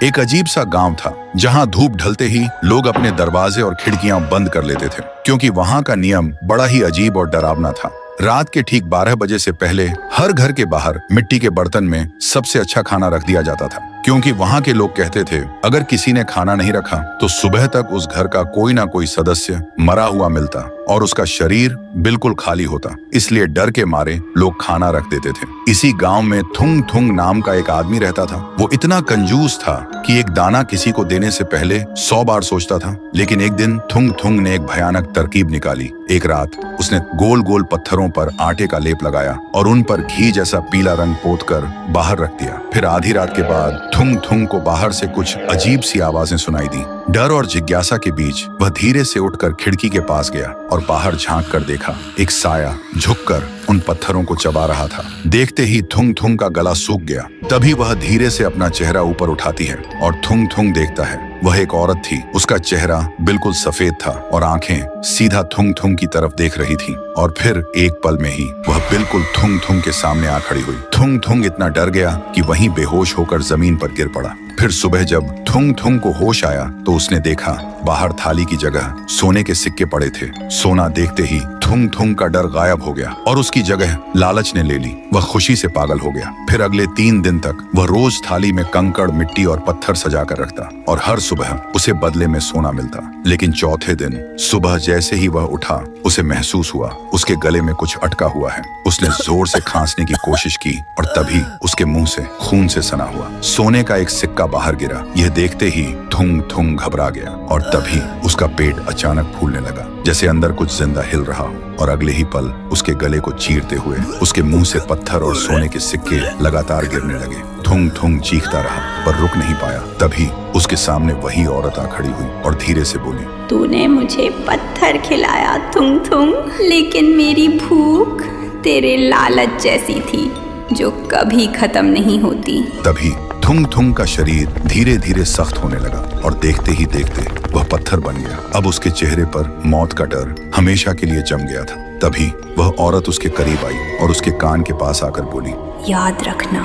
एक अजीब सा गांव था जहां धूप ढलते ही लोग अपने दरवाजे और खिड़कियां बंद कर लेते थे, क्योंकि वहां का नियम बड़ा ही अजीब और डरावना था। रात के ठीक 12 बजे से पहले हर घर के बाहर मिट्टी के बर्तन में सबसे अच्छा खाना रख दिया जाता था, क्योंकि वहां के लोग कहते थे अगर किसी ने खाना नहीं रखा तो सुबह तक उस घर का कोई ना कोई सदस्य मरा हुआ मिलता और उसका शरीर बिल्कुल खाली होता। इसलिए डर के मारे लोग खाना रख देते थे। इसी गांव में थुंग थुंग नाम का एक आदमी रहता था। वो इतना कंजूस था कि एक दाना किसी को देने से पहले 100 बार सोचता था। लेकिन एक दिन थुंग थुंग ने एक भयानक तरकीब निकाली। एक रात उसने गोल गोल पत्थरों पर आटे का लेप लगाया और उन पर घी जैसा पीला रंग पोतकर बाहर रख दिया। फिर आधी रात के बाद थुंग थुंग को बाहर से कुछ अजीब सी आवाजें सुनाई दी। डर और जिज्ञासा के बीच वह धीरे से उठकर खिड़की के पास गया और बाहर झांक कर देखा। एक साया झुककर उन पत्थरों को चबा रहा था। देखते ही थुंग थुंग का गला सूख गया। तभी वह धीरे से अपना चेहरा ऊपर उठाती है और थुंग थुंग देखता है। वह एक औरत थी। उसका चेहरा बिल्कुल सफेद था और आंखें सीधा थुंग थुंग की तरफ देख रही थीं। और फिर एक पल में ही वह बिल्कुल थुंग थुंग के सामने आ खड़ी हुई। थुंग थुंग इतना डर गया कि वहीं बेहोश होकर जमीन पर गिर पड़ा। फिर सुबह जब थुंग थुंग को होश आया तो उसने देखा बाहर थाली की जगह सोने के सिक्के पड़े थे। सोना देखते ही थुंग थुंग का डर गायब हो गया और उसकी जगह लालच ने ले ली। वह खुशी से पागल हो गया। फिर अगले 3 दिन तक वह रोज थाली में कंकड़, मिट्टी और पत्थर सजा कर रखता और हर सुबह उसे बदले में सोना मिलता। लेकिन चौथे दिन सुबह जैसे ही वह उठा उसे महसूस हुआ उसके गले में कुछ अटका हुआ है। उसने जोर से खांसने की कोशिश की और तभी उसके मुंह से खून से सना हुआ सोने का एक सिक्का बाहर गिरा। यह देखते ही थुंग थुंग घबरा गया और तभी उसका पेट अचानक फूलने लगा, जैसे अंदर कुछ जिंदा हिल रहा हो। और अगले ही पल उसके गले को चीरते हुए उसके मुंह से पत्थर और सोने के सिक्के लगातार गिरने लगे। थुंग थुंग चीखता रहा पर रुक नहीं पाया। तभी उसके सामने वही औरत आ खड़ी हुई और धीरे से बोली, तूने मुझे पत्थर खिलाया थुंग थुंग, लेकिन मेरी भूख तेरे लालच जैसी थी जो कभी खत्म नहीं होती। तभी थुंग थुंग का शरीर धीरे धीरे सख्त होने लगा और देखते ही देखते वह पत्थर बन गया। अब उसके चेहरे पर मौत का डर हमेशा के लिए जम गया था। तभी वह औरत उसके करीब आई और उसके कान के पास आकर बोली, याद रखना,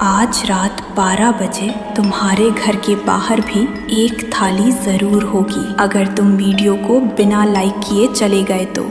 आज रात 12 बजे तुम्हारे घर के बाहर भी एक थाली जरूर होगी, अगर तुम वीडियो को बिना लाइक किए चले गए तो।